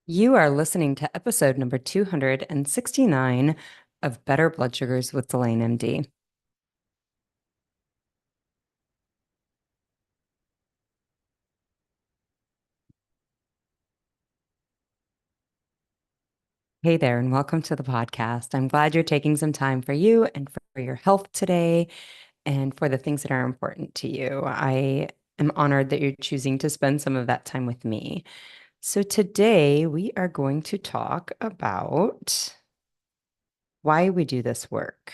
You are listening to episode number 269 of Better Blood Sugars with Delane MD. Hey there, and welcome to the podcast. I'm glad you're taking some time for you and for your health today and for the things that are important to you. I am honored that you're choosing to spend some of that time with me. So today we are going to talk about why we do this work.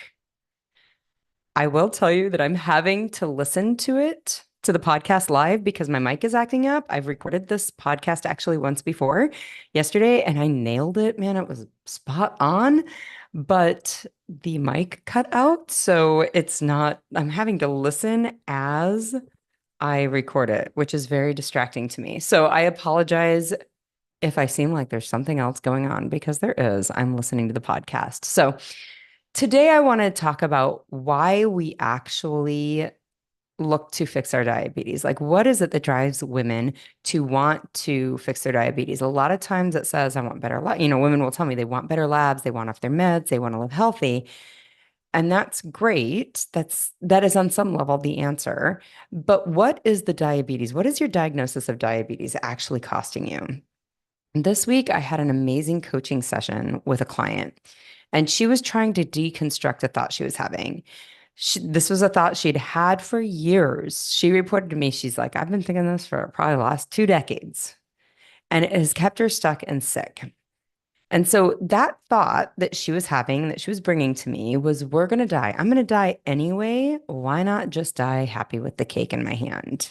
I will tell you that I'm having to listen to it, to the podcast live because my mic is acting up. I've recorded this podcast actually once before yesterday and I nailed it. Man, it was spot on, but the mic cut out. So it's not, I'm having to listen as I record it, which is very distracting to me. So I apologize if I seem like there's something else going on because there is. I'm listening to the podcast. So today, I want to talk about why we actually look to fix our diabetes. Like, what is it that drives women to want to fix their diabetes? A lot of times it says, I want better, women will tell me they want better labs, they want off their meds, they want to live healthy. And that's great. That is on some level the answer. But what is the diabetes? What is your diagnosis of diabetes actually costing you? This week, I had an amazing coaching session with a client, and she was trying to deconstruct a thought she was having. This was a thought she'd had for years. She reported to me, she's like, I've been thinking this for probably the last 2 decades, and it has kept her stuck and sick. And so that thought that she was having, that she was bringing to me was, we're going to die. I'm going to die anyway. Why not just die happy with the cake in my hand?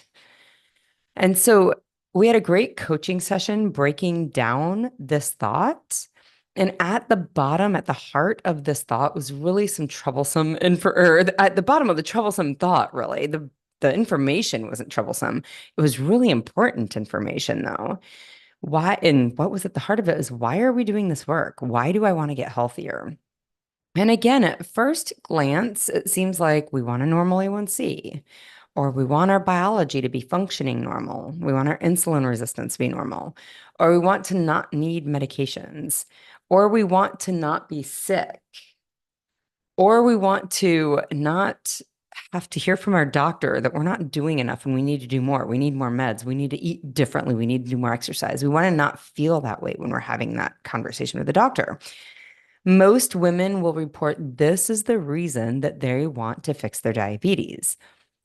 And so we had a great coaching session breaking down this thought. And at the bottom, at the heart of this thought was really some troublesome at the bottom of the troublesome thought, really. The information wasn't troublesome. It was really important information, though. Why, and what was at the heart of it is, why are we doing this work? Why do I want to get healthier? And again, at first glance, it seems like we want a normal A1C, or we want our biology to be functioning normal. We want our insulin resistance to be normal, or we want to not need medications, or we want to not be sick, or we want to not have to hear from our doctor that we're not doing enough and we need to do more. We need more meds. We need to eat differently. We need to do more exercise. We want to not feel that way when we're having that conversation with the doctor. Most women will report this is the reason that they want to fix their diabetes.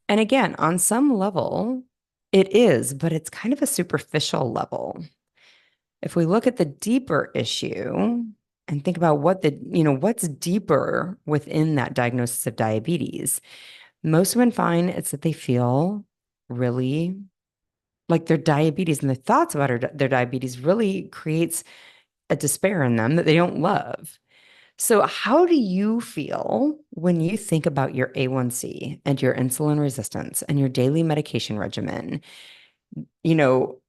And again, on some level, it is, but it's kind of a superficial level. If we look at the deeper issue and think about what's deeper within that diagnosis of diabetes, most women find it's that they feel really like their diabetes and the thoughts about their diabetes really creates a despair in them that they don't love. So, how do you feel when you think about your A1C and your insulin resistance and your daily medication regimen? You know,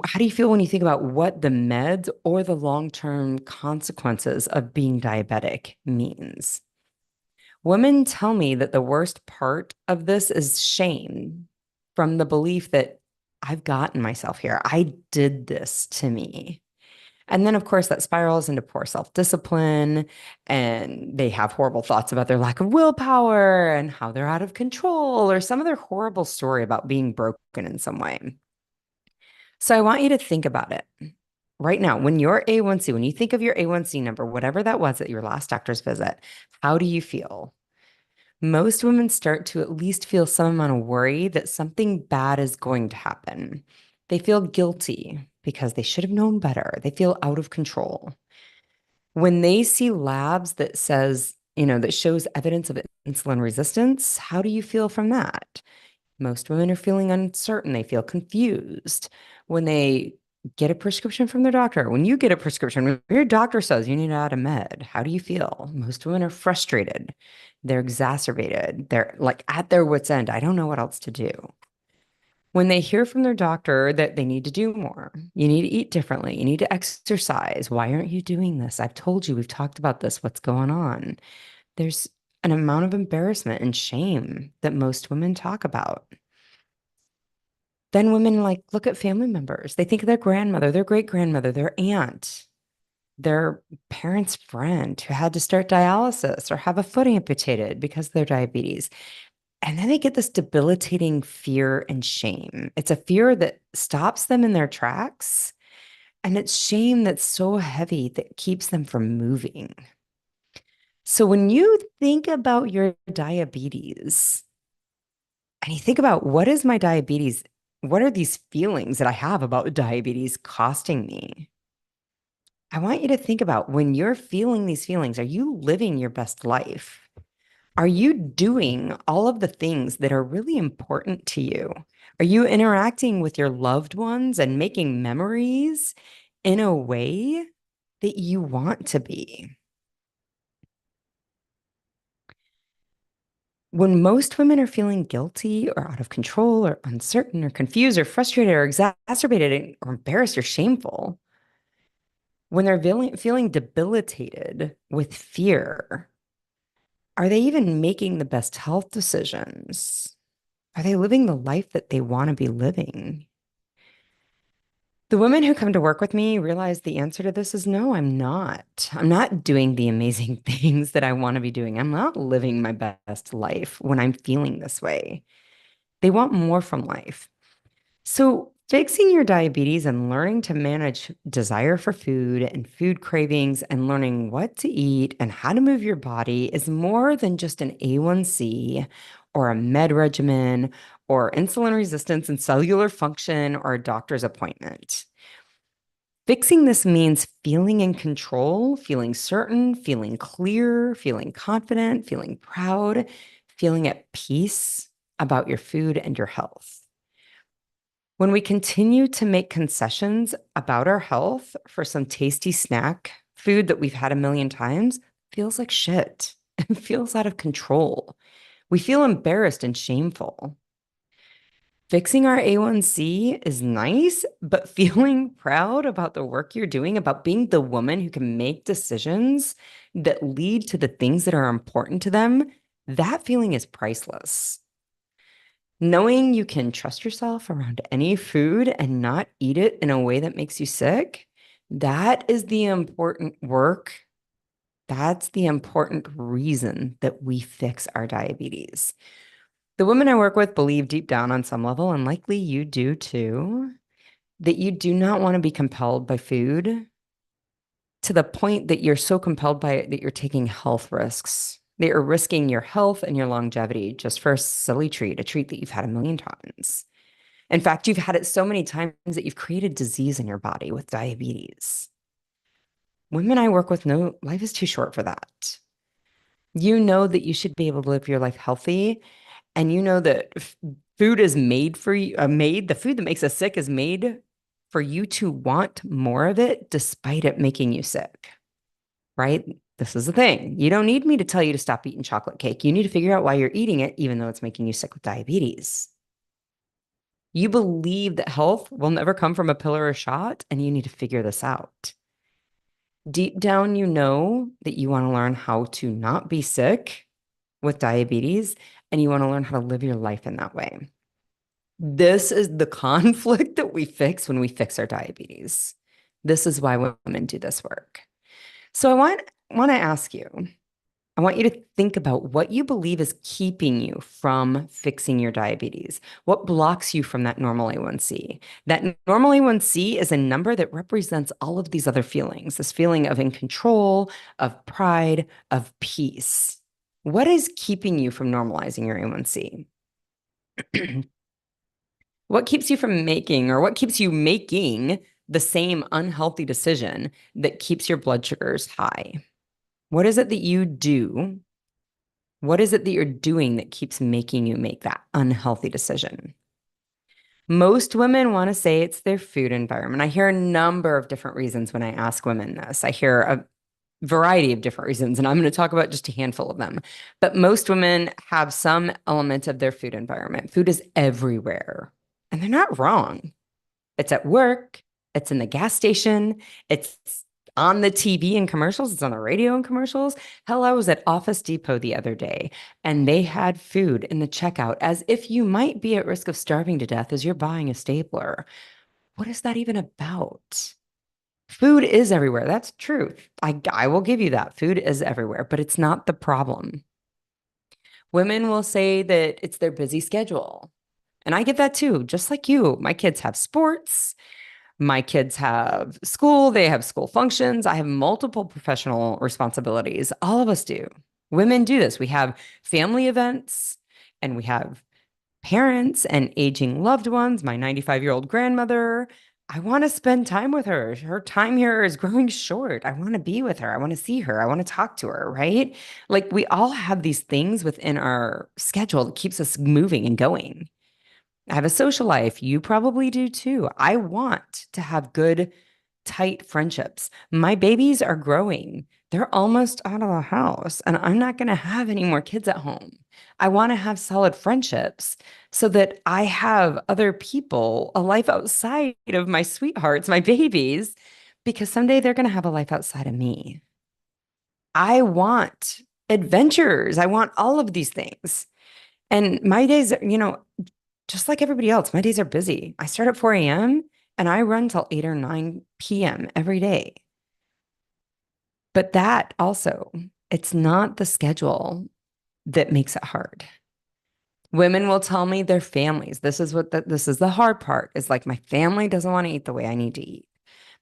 how do you feel when you think about what the meds or the long-term consequences of being diabetic means? Women tell me that the worst part of this is shame from the belief that I've gotten myself here. I did this to me. And then, of course, that spirals into poor self-discipline, and they have horrible thoughts about their lack of willpower and how they're out of control, or some other horrible story about being broken in some way. So I want you to think about it right now. When your A1C, when you think of your A1C number, whatever that was at your last doctor's visit, how do you feel? Most women start to at least feel some amount of worry that something bad is going to happen. They feel guilty because they should have known better. They feel out of control. When they see labs that says, that shows evidence of insulin resistance, how do you feel from that? Most women are feeling uncertain. They feel confused when they get a prescription from their doctor. When you get a prescription, when your doctor says you need to add a med, how do you feel? Most women are frustrated. They're exacerbated. They're like at their wits' end. I don't know what else to do. When they hear from their doctor that they need to do more, you need to eat differently, you need to exercise. Why aren't you doing this? I've told you, we've talked about this. What's going on? There's an amount of embarrassment and shame that most women talk about. Then women like look at family members. They think of their grandmother, their great grandmother, their aunt, their parents' friend who had to start dialysis or have a foot amputated because of their diabetes. And then they get this debilitating fear and shame. It's a fear that stops them in their tracks. And it's shame that's so heavy that keeps them from moving. So when you think about your diabetes and you think about what is my diabetes, what are these feelings that I have about diabetes costing me? I want you to think about when you're feeling these feelings, are you living your best life? Are you doing all of the things that are really important to you? Are you interacting with your loved ones and making memories in a way that you want to be? When most women are feeling guilty or out of control or uncertain or confused or frustrated or exacerbated or embarrassed or shameful, when they're feeling debilitated with fear, are they even making the best health decisions? Are they living the life that they want to be living? The women who come to work with me realize the answer to this is no, I'm not. I'm not doing the amazing things that I want to be doing. I'm not living my best life when I'm feeling this way. They want more from life. So, fixing your diabetes and learning to manage desire for food and food cravings and learning what to eat and how to move your body is more than just an A1C or a med regimen or insulin resistance and cellular function or a doctor's appointment. Fixing this means feeling in control, feeling certain, feeling clear, feeling confident, feeling proud, feeling at peace about your food and your health. When we continue to make concessions about our health for some tasty snack food that we've had a million times, feels like shit. It feels out of control. We feel embarrassed and shameful. Fixing our A1C is nice, but feeling proud about the work you're doing, about being the woman who can make decisions that lead to the things that are important to them, that feeling is priceless. Knowing you can trust yourself around any food and not eat it in a way that makes you sick, that is the important work. That's the important reason that we fix our diabetes. The women I work with believe deep down on some level, and likely you do too, that you do not want to be compelled by food to the point that you're so compelled by it that you're taking health risks, that you're risking your health and your longevity just for a silly treat, a treat that you've had a million times. In fact, you've had it so many times that you've created disease in your body with diabetes. Women I work with know life is too short for that. You know that you should be able to live your life healthy, and you know that food is made for you, the food that makes us sick is made for you to want more of it despite it making you sick, right? This is the thing. You don't need me to tell you to stop eating chocolate cake. You need to figure out why you're eating it, even though it's making you sick with diabetes. You believe that health will never come from a pill or a shot, and you need to figure this out. Deep down, you know that you want to learn how to not be sick with diabetes, and you want to learn how to live your life in that way. This is the conflict that we fix when we fix our diabetes. This is why women do this work. So I want to ask you, I want you to think about what you believe is keeping you from fixing your diabetes. What blocks you from that normal A1C? That normal A1C is a number that represents all of these other feelings, this feeling of in control, of pride, of peace. What is keeping you from normalizing your A1C? What keeps you from making, or what keeps you making the same unhealthy decision that keeps your blood sugars high? What is it that you do? What is it that you're doing that keeps making you make that unhealthy decision? Most women want to say it's their food environment. I hear a number of different reasons when I ask women this. I hear a variety of different reasons, and I'm going to talk about just a handful of them. But most women have some element of their food environment. Food is everywhere, and they're not wrong. It's at work, it's in the gas station, it's on the TV and commercials, it's on the radio and commercials. Hell, I was at Office Depot the other day and they had food in the checkout as if you might be at risk of starving to death as you're buying a stapler. What is that even about? Food is everywhere. That's truth. I will give you that. Food is everywhere, but it's not the problem. Women will say that it's their busy schedule. And I get that too, just like you. My kids have sports. My kids have school, they have school functions. I have multiple professional responsibilities. All of us do. Women do this. We have family events and we have parents and aging loved ones. My 95-year-old grandmother, I want to spend time with her. Her time here is growing short. I want to be with her. I want to see her. I want to talk to her, right? Like we all have these things within our schedule that keeps us moving and going. I have a social life. You probably do too. I want to have good, tight friendships. My babies are growing. They're almost out of the house, and I'm not going to have any more kids at home. I want to have solid friendships so that I have other people, a life outside of my sweethearts, my babies, because someday they're going to have a life outside of me. I want adventures. I want all of these things. And my days, just like everybody else, my days are busy. I start at 4 a.m. and I run till 8 or 9 p.m. every day. But that also, it's not the schedule that makes it hard. Women will tell me their families. This is the hard part. Is like my family doesn't want to eat the way I need to eat.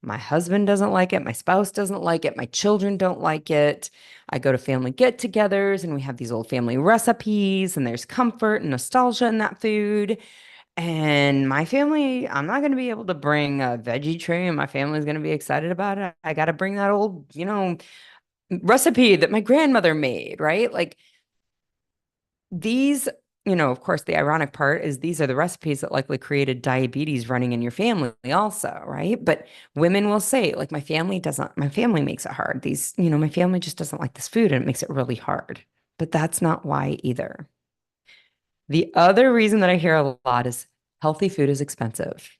My husband doesn't like it. My spouse doesn't like it. My children don't like it. I go to family get-togethers and we have these old family recipes and there's comfort and nostalgia in that food. And my family, I'm not going to be able to bring a veggie tray and my family's going to be excited about it. I got to bring that old, recipe that my grandmother made, right? Like these, of course, the ironic part is these are the recipes that likely created diabetes running in your family also, right? But women will say, like, my family makes it hard. My family just doesn't like this food and it makes it really hard. But that's not why either. The other reason that I hear a lot is healthy food is expensive.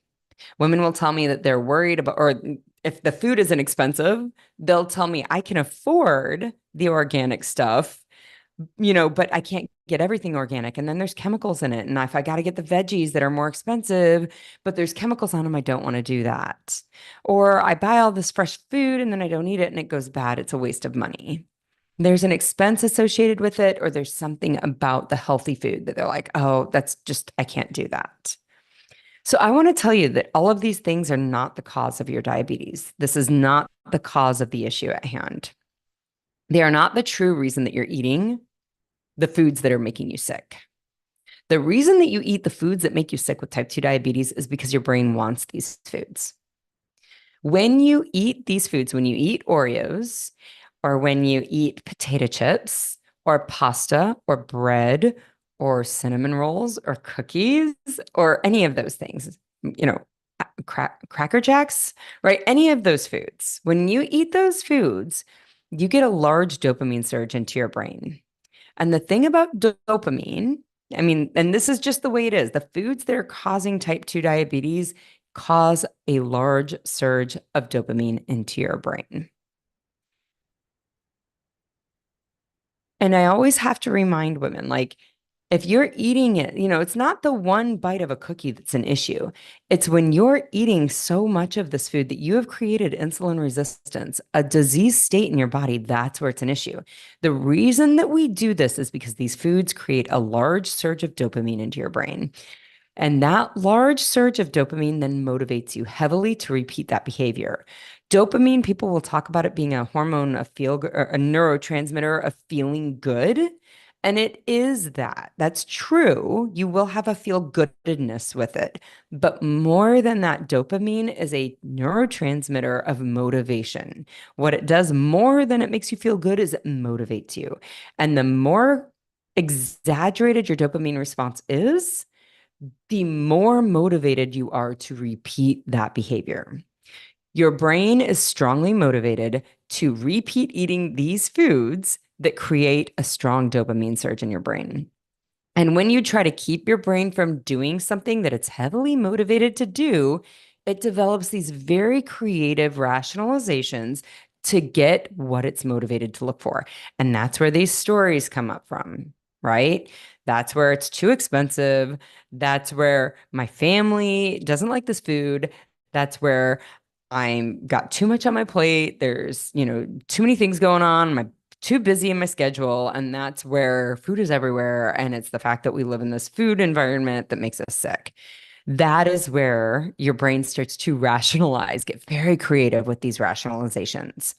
Women will tell me that they're worried about, or if the food isn't expensive, they'll tell me I can afford the organic stuff, but I can't get everything organic. And then there's chemicals in it. And if I got to get the veggies that are more expensive, but there's chemicals on them, I don't want to do that. Or I buy all this fresh food and then I don't eat it and it goes bad. It's a waste of money. There's an expense associated with it, or there's something about the healthy food that they're like, oh, I can't do that. So I want to tell you that all of these things are not the cause of your diabetes. This is not the cause of the issue at hand. They are not the true reason that you're eating the foods that are making you sick. The reason that you eat the foods that make you sick with type 2 diabetes is because your brain wants these foods. When you eat these foods, when you eat Oreos, or when you eat potato chips, or pasta, or bread, or cinnamon rolls, or cookies, or any of those things, Cracker Jacks, right? Any of those foods. When you eat those foods, you get a large dopamine surge into your brain. And the thing about dopamine, I mean, and this is just the way it is, the foods that are causing type 2 diabetes cause a large surge of dopamine into your brain. And I always have to remind women, like, if you're eating it, it's not the one bite of a cookie that's an issue. It's when you're eating so much of this food that you have created insulin resistance, a disease state in your body, that's where it's an issue. The reason that we do this is because these foods create a large surge of dopamine into your brain. And that large surge of dopamine then motivates you heavily to repeat that behavior. Dopamine, people will talk about it being a hormone of feel, or a neurotransmitter of feeling good. And it is that. That's true. You will have a feel goodness with it. But more than that, dopamine is a neurotransmitter of motivation. What it does more than it makes you feel good is it motivates you. And the more exaggerated your dopamine response is, the more motivated you are to repeat that behavior. Your brain is strongly motivated to repeat eating these foods that create a strong dopamine surge in your brain. And when you try to keep your brain from doing something that it's heavily motivated to do, It develops these very creative rationalizations to get what it's motivated to look for. And that's where these stories come up from, right? That's where it's too expensive. That's where my family doesn't like this food. That's where I'm got too much on my plate. There's, too many things going on. I'm too busy in my schedule. And that's where food is everywhere. And it's the fact that we live in this food environment that makes us sick. That is where your brain starts to rationalize, get very creative with these rationalizations.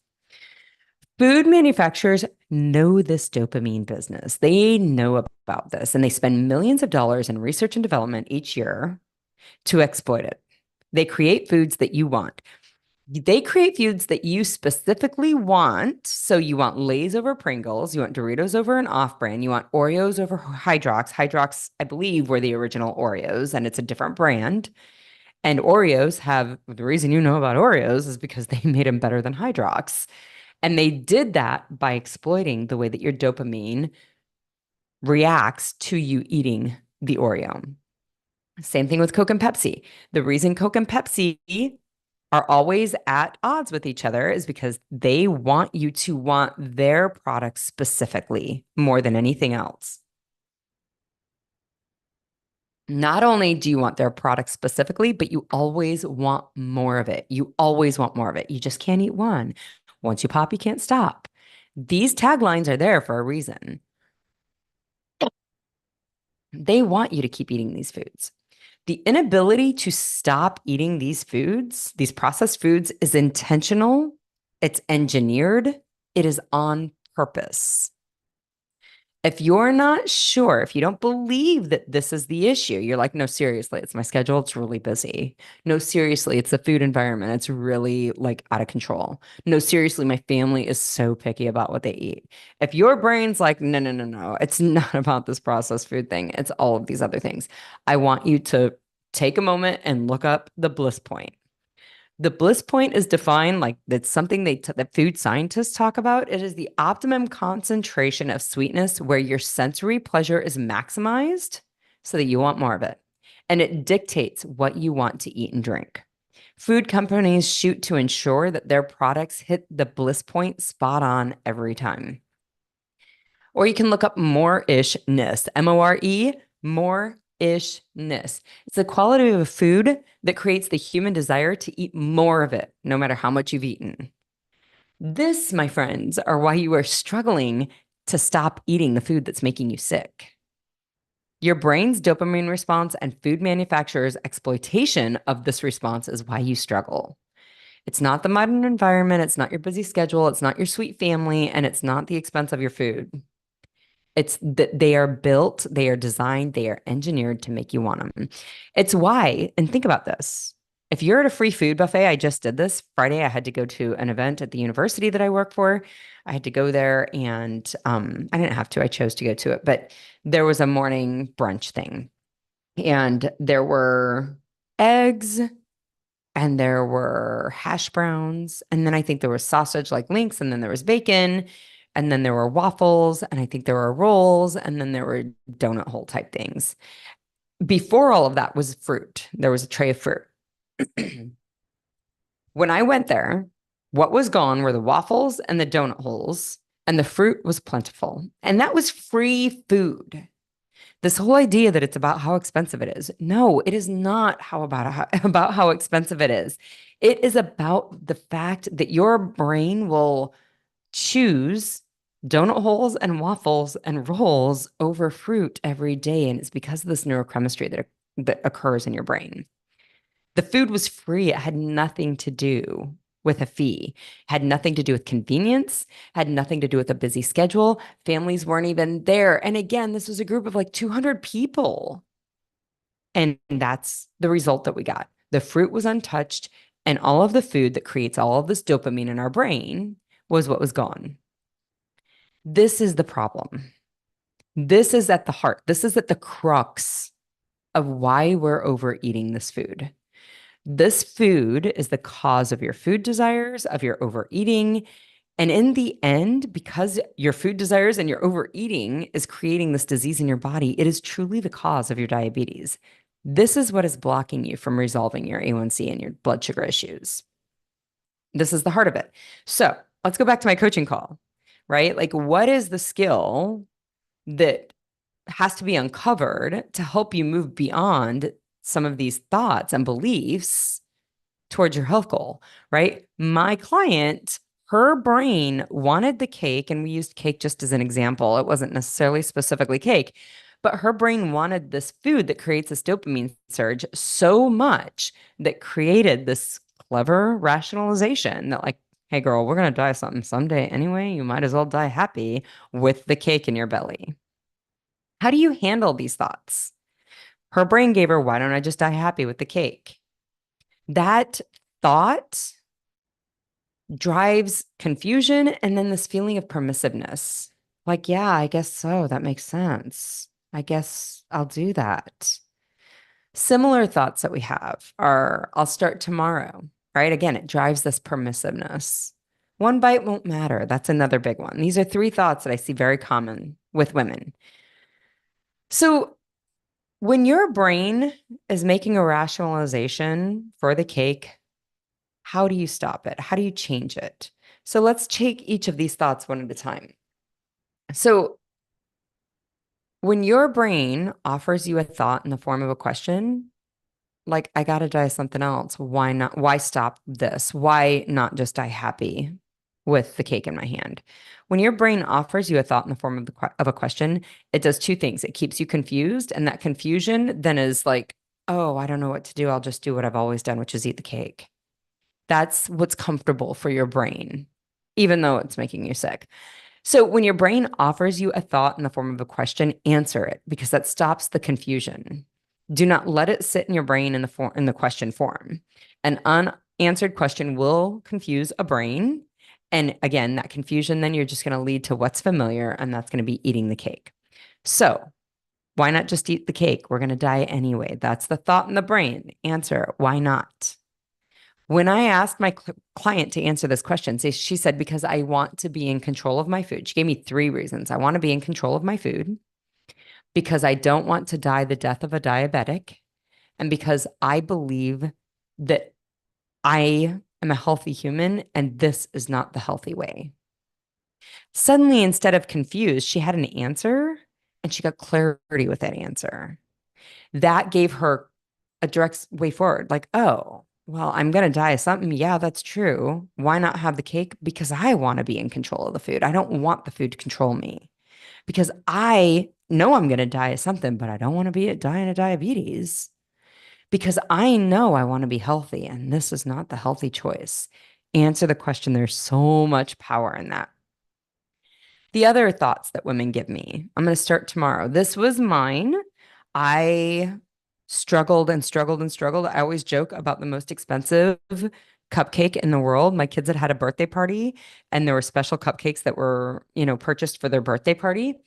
Food manufacturers know this dopamine business. They know about this and they spend millions of dollars in research and development each year to exploit it. They create foods that you want. They create foods that you specifically want. So you want Lay's over Pringles, you want Doritos over an off-brand, you want Oreos over Hydrox. Hydrox, I believe, were the original Oreos, and it's a different brand. And Oreos have the reason you know about Oreos is because they made them better than Hydrox. And they did that by exploiting the way that your dopamine reacts to you eating the Oreo. Same thing with Coke and Pepsi. The reason Coke and Pepsi are always at odds with each other is because they want you to want their product specifically more than anything else. Not only do you want their product specifically, but you always want more of it. You always want more of it. You just can't eat one. Once you pop, you can't stop. These taglines are there for a reason. They want you to keep eating these foods. The inability to stop eating these foods, these processed foods, is intentional, it's engineered, it is on purpose. If you're not sure, if you don't believe that this is the issue, you're like, no, seriously, it's my schedule. It's really busy. No, seriously, it's the food environment. It's really like out of control. No, seriously, my family is so picky about what they eat. If your brain's like, no, no, no, no, it's not about this processed food thing. It's all of these other things. I want you to take a moment and look up the bliss point. The bliss point is defined like that's something that food scientists talk about. It is the optimum concentration of sweetness where your sensory pleasure is maximized so that you want more of it. And it dictates what you want to eat and drink. Food companies shoot to ensure that their products hit the bliss point spot on every time. Or you can look up more-ishness, M-O-R-E, more-ishness. It's the quality of a food that creates the human desire to eat more of it, no matter how much you've eaten. This, my friends, are why you are struggling to stop eating the food that's making you sick. Your brain's dopamine response and food manufacturers' exploitation of this response is why you struggle. It's not the modern environment, it's not your busy schedule, it's not your sweet family, and it's not the expense of your food. It's that they are built, they are designed, they are engineered to make you want them. It's why, and think about this. If you're at a free food buffet, I just did this Friday. I had to go to an event at the university that I work for. I had to go there and I didn't have to, I chose to go to it, but there was a morning brunch thing. And there were eggs and there were hash browns. And then I think there was sausage like links, and then there was bacon. And then there were waffles, and I think there were rolls, and then there were donut hole type things. Before all of that was fruit. There was a tray of fruit. When I went there, what was gone were the waffles and the donut holes, and the fruit was plentiful. And that was free food. This whole idea that it's about how expensive it is. No, it is not about how expensive it is. It is about the fact that your brain will choose donut holes and waffles and rolls over fruit every day. And it's because of this neurochemistry that occurs in your brain. The food was free. It had nothing to do with a fee, had nothing to do with convenience, had nothing to do with a busy schedule. Families weren't even there. And again, this was a group of like 200 people. And that's the result that we got. The fruit was untouched, and all of the food that creates all of this dopamine in our brain was what was gone. This is the problem. This is at the heart. This is at the crux of why we're overeating this food. This food is the cause of your food desires, of your overeating. And in the end, because your food desires and your overeating is creating this disease in your body, it is truly the cause of your diabetes. This is what is blocking you from resolving your A1C and your blood sugar issues. This is the heart of it. So let's go back to my coaching call, right? Like, what is the skill that has to be uncovered to help you move beyond some of these thoughts and beliefs towards your health goal, right? My client, her brain wanted the cake, and we used cake just as an example. It wasn't necessarily specifically cake, but her brain wanted this food that creates this dopamine surge so much that created this clever rationalization that, like, hey, girl, we're going to die something someday anyway. You might as well die happy with the cake in your belly. How do you handle these thoughts? Her brain gave her, why don't I just die happy with the cake? That thought drives confusion and then this feeling of permissiveness. Like, yeah, I guess so. That makes sense. I guess I'll do that. Similar thoughts that we have are, I'll start tomorrow, right? Again, it drives this permissiveness. One bite won't matter. That's another big one. These are three thoughts that I see very common with women. So when your brain is making a rationalization for the cake, how do you stop it? How do you change it? So let's take each of these thoughts one at a time. So when your brain offers you a thought in the form of a question, like, I got to die something else. Why not? Why stop this? Why not just die happy with the cake in my hand? When your brain offers you a thought in the form of a question, it does two things. It keeps you confused, and that confusion then is like, oh, I don't know what to do. I'll just do what I've always done, which is eat the cake. That's what's comfortable for your brain, even though it's making you sick. So when your brain offers you a thought in the form of a question, answer it because that stops the confusion. Do not let it sit in your brain in the question form. An unanswered question will confuse a brain. And again, that confusion, then you're just going to lead to what's familiar, and that's going to be eating the cake. So why not just eat the cake? We're going to die anyway. That's the thought in the brain. Answer, why not? When I asked my client to answer this question, she said, because I want to be in control of my food. She gave me three reasons. I want to be in control of my food, because I don't want to die the death of a diabetic, and because I believe that I am a healthy human and this is not the healthy way. Suddenly, instead of confused, she had an answer and she got clarity with that answer. That gave her a direct way forward. Like, oh, well, I'm going to die of something. Yeah, that's true. Why not have the cake? Because I want to be in control of the food. I don't want the food to control me because I know I'm going to die of something, but I don't want to be dying of diabetes because I know I want to be healthy. And this is not the healthy choice. Answer the question. There's so much power in that. The other thoughts that women give me, I'm going to start tomorrow. This was mine. I struggled and struggled and struggled. I always joke about the most expensive cupcake in the world. My kids had a birthday party, and there were special cupcakes that were, purchased for their birthday party.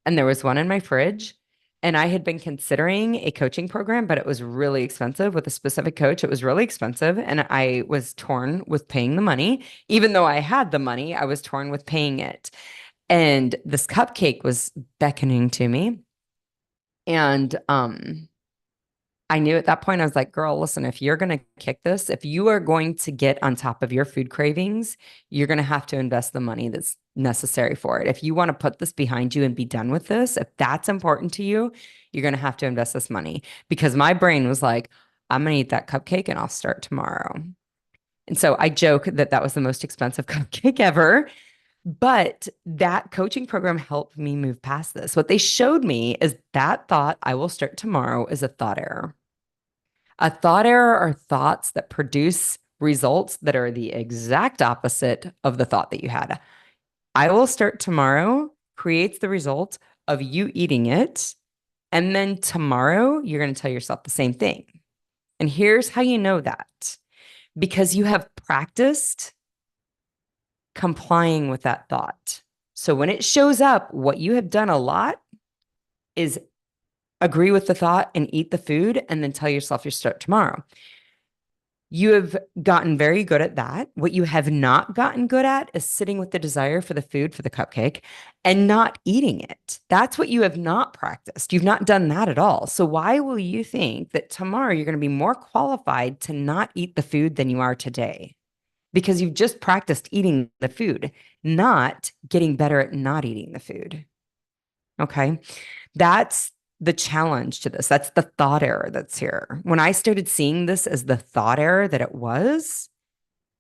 And there was one in my fridge. And I had been considering a coaching program, but it was really expensive with a specific coach. It was really expensive. And I was torn with paying the money. Even though I had the money, I was torn with paying it. And this cupcake was beckoning to me. And I knew at that point, I was like, girl, listen, if you're going to kick this, if you are going to get on top of your food cravings, you're going to have to invest the money that's necessary for it. If you want to put this behind you and be done with this, if that's important to you, you're going to have to invest this money. Because my brain was like, I'm going to eat that cupcake and I'll start tomorrow. And so I joke that that was the most expensive cupcake ever. But that coaching program helped me move past this. What they showed me is that thought, I will start tomorrow, is a thought error. A thought error are thoughts that produce results that are the exact opposite of the thought that you had. I will start tomorrow creates the result of you eating it. And then tomorrow, you're going to tell yourself the same thing. And here's how you know that, because you have practiced complying with that thought. So when it shows up, what you have done a lot is agree with the thought and eat the food and then tell yourself you start tomorrow. You have gotten very good at that. What you have not gotten good at is sitting with the desire for the food, for the cupcake, and not eating it. That's what you have not practiced. You've not done that at all. So, why will you think that tomorrow you're going to be more qualified to not eat the food than you are today? Because you've just practiced eating the food, not getting better at not eating the food. Okay. That's the challenge to this. That's the thought error that's here. When I started seeing this as the thought error that it was,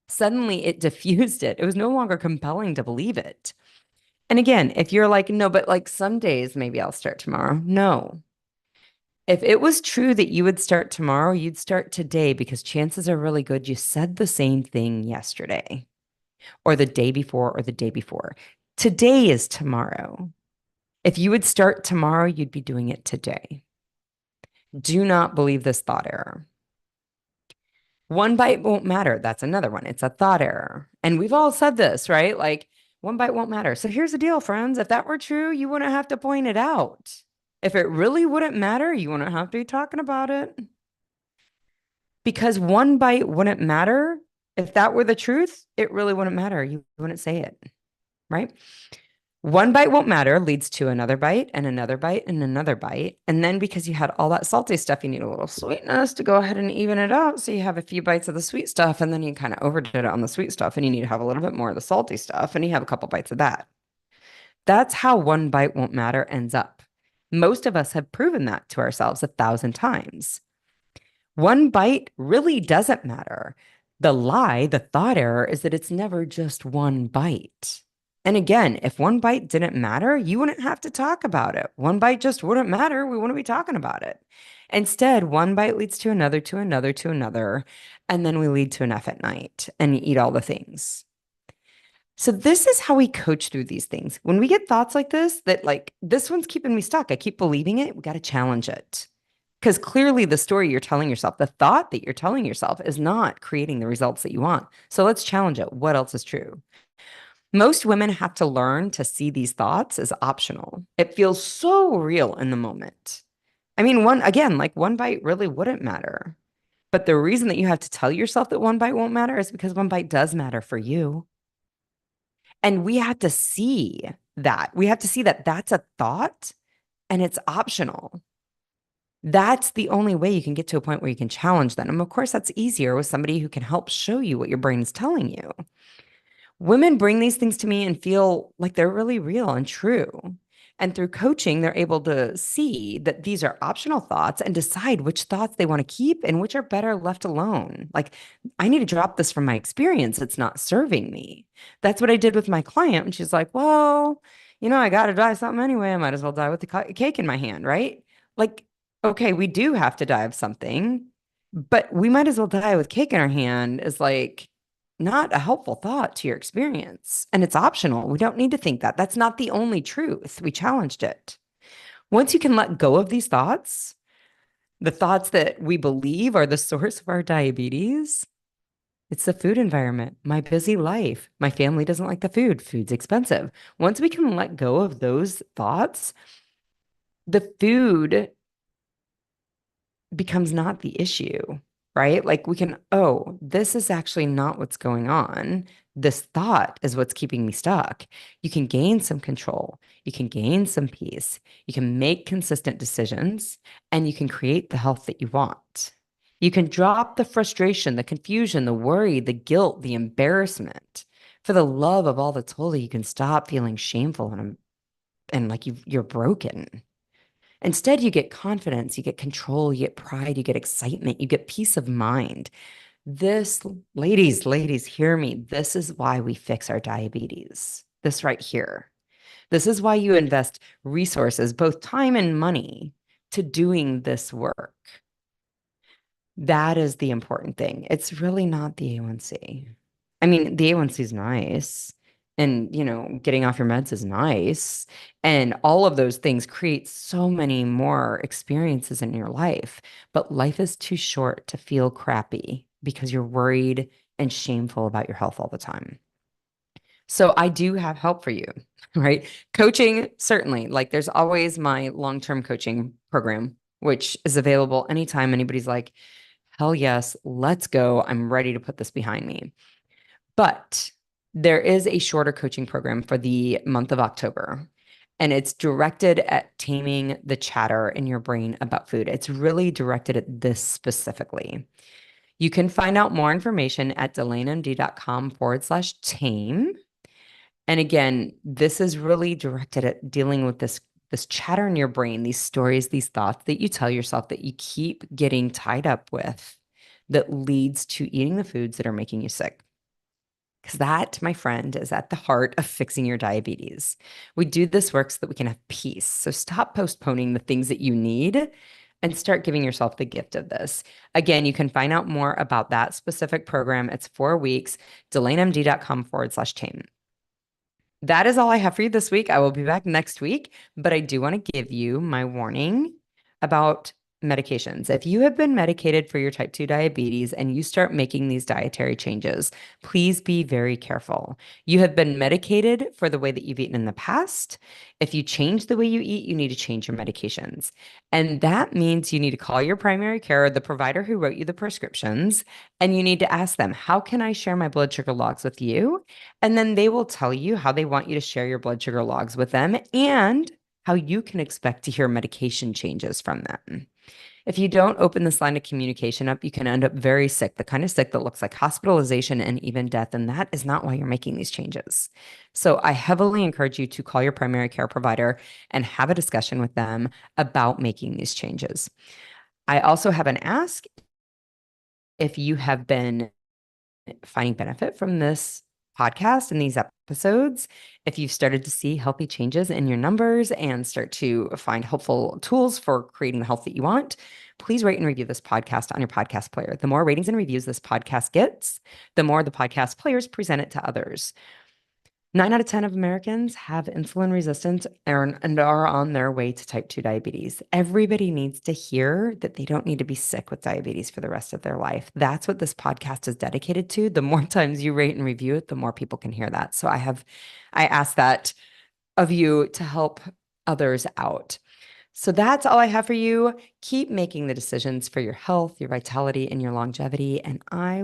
suddenly it diffused it. It was no longer compelling to believe it. And again, if you're like, no, but like some days maybe I'll start tomorrow. No. If it was true that you would start tomorrow, you'd start today because chances are really good you said the same thing yesterday or the day before or the day before. Today is tomorrow. If you would start tomorrow, you'd be doing it today. Do not believe this thought error. One bite won't matter. That's another one. It's a thought error. And we've all said this, right? Like, one bite won't matter. So here's the deal, friends. If that were true, you wouldn't have to point it out. If it really wouldn't matter, you wouldn't have to be talking about it. Because one bite wouldn't matter. If that were the truth, it really wouldn't matter. You wouldn't say it, right? One bite won't matter leads to another bite and another bite and another bite. And then because you had all that salty stuff, you need a little sweetness to go ahead and even it out. So you have a few bites of the sweet stuff and then you kind of overdid it on the sweet stuff and you need to have a little bit more of the salty stuff and you have a couple bites of that. That's how one bite won't matter ends up. Most of us have proven that to ourselves 1,000 times. One bite really doesn't matter. The lie, the thought error is that it's never just one bite. And again, if one bite didn't matter, you wouldn't have to talk about it. One bite just wouldn't matter. We wouldn't be talking about it. Instead, one bite leads to another, to another, to another. And then we lead to enough at night and eat all the things. So this is how we coach through these things. When we get thoughts like this, that like, this one's keeping me stuck. I keep believing it. We got to challenge it. Because clearly the story you're telling yourself, the thought that you're telling yourself is not creating the results that you want. So let's challenge it. What else is true? Most women have to learn to see these thoughts as optional. It feels so real in the moment. I mean, one bite really wouldn't matter. But the reason that you have to tell yourself that one bite won't matter is because one bite does matter for you. And we have to see that. We have to see that that's a thought and it's optional. That's the only way you can get to a point where you can challenge them. And of course, that's easier with somebody who can help show you what your brain is telling you. Women bring these things to me and feel like they're really real and true. And through coaching, they're able to see that these are optional thoughts and decide which thoughts they want to keep and which are better left alone. Like, I need to drop this from my experience. It's not serving me. That's what I did with my client. And she's like, well, I got to die something anyway. I might as well die with the cake in my hand, right? Like, okay, we do have to die of something, but we might as well die with cake in our hand is like, not a helpful thought to your experience. And it's optional. We don't need to think that. That's not the only truth. We challenged it. Once you can let go of these thoughts, the thoughts that we believe are the source of our diabetes, it's the food environment, my busy life, my family doesn't like the food, food's expensive. Once we can let go of those thoughts, the food becomes not the issue, right? Like we can, oh, this is actually not what's going on. This thought is what's keeping me stuck. You can gain some control. You can gain some peace. You can make consistent decisions and you can create the health that you want. You can drop the frustration, the confusion, the worry, the guilt, the embarrassment. For the love of all that's holy, you can stop feeling shameful and like you're broken. Instead, you get confidence, you get control, you get pride, you get excitement, you get peace of mind. This, ladies, hear me. This is why we fix our diabetes. This right here. This is why you invest resources, both time and money, to doing this work. That is the important thing. It's really not the A1C. I mean, the A1C is nice. And, getting off your meds is nice. And all of those things create so many more experiences in your life. But life is too short to feel crappy because you're worried and shameful about your health all the time. So I do have help for you, right? Coaching, certainly. Like there's always my long-term coaching program, which is available anytime anybody's like, hell yes, let's go. I'm ready to put this behind me. But there is a shorter coaching program for the month of October, and it's directed at taming the chatter in your brain about food. It's really directed at this specifically. You can find out more information at delanamd.com/tame. And again, this is really directed at dealing with this chatter in your brain, these stories, these thoughts that you tell yourself that you keep getting tied up with that leads to eating the foods that are making you sick. Because that, my friend, is at the heart of fixing your diabetes. We do this work so that we can have peace. So stop postponing the things that you need and start giving yourself the gift of this. Again, you can find out more about that specific program. It's 4 weeks, delanamd.com/tame. That is all I have for you this week. I will be back next week, but I do want to give you my warning about medications. If you have been medicated for your type 2 diabetes and you start making these dietary changes, please be very careful. You have been medicated for the way that you've eaten in the past. If you change the way you eat, you need to change your medications. And that means you need to call your primary care, the provider who wrote you the prescriptions, and you need to ask them, how can I share my blood sugar logs with you? And then they will tell you how they want you to share your blood sugar logs with them and how you can expect to hear medication changes from them. If you don't open this line of communication up, you can end up very sick, the kind of sick that looks like hospitalization and even death. And that is not why you're making these changes. So I heavily encourage you to call your primary care provider and have a discussion with them about making these changes. I also have an ask. If you have been finding benefit from this podcast and these episodes, if you've started to see healthy changes in your numbers and start to find helpful tools for creating the health that you want, please rate and review this podcast on your podcast player. The more ratings and reviews this podcast gets, the more the podcast players present it to others. 9 out of 10 of Americans have insulin resistance and are on their way to type 2 diabetes. Everybody needs to hear that they don't need to be sick with diabetes for the rest of their life. That's what this podcast is dedicated to. The more times you rate and review it, the more people can hear that. So I ask that of you to help others out. So that's all I have for you. Keep making the decisions for your health, your vitality, and your longevity. And I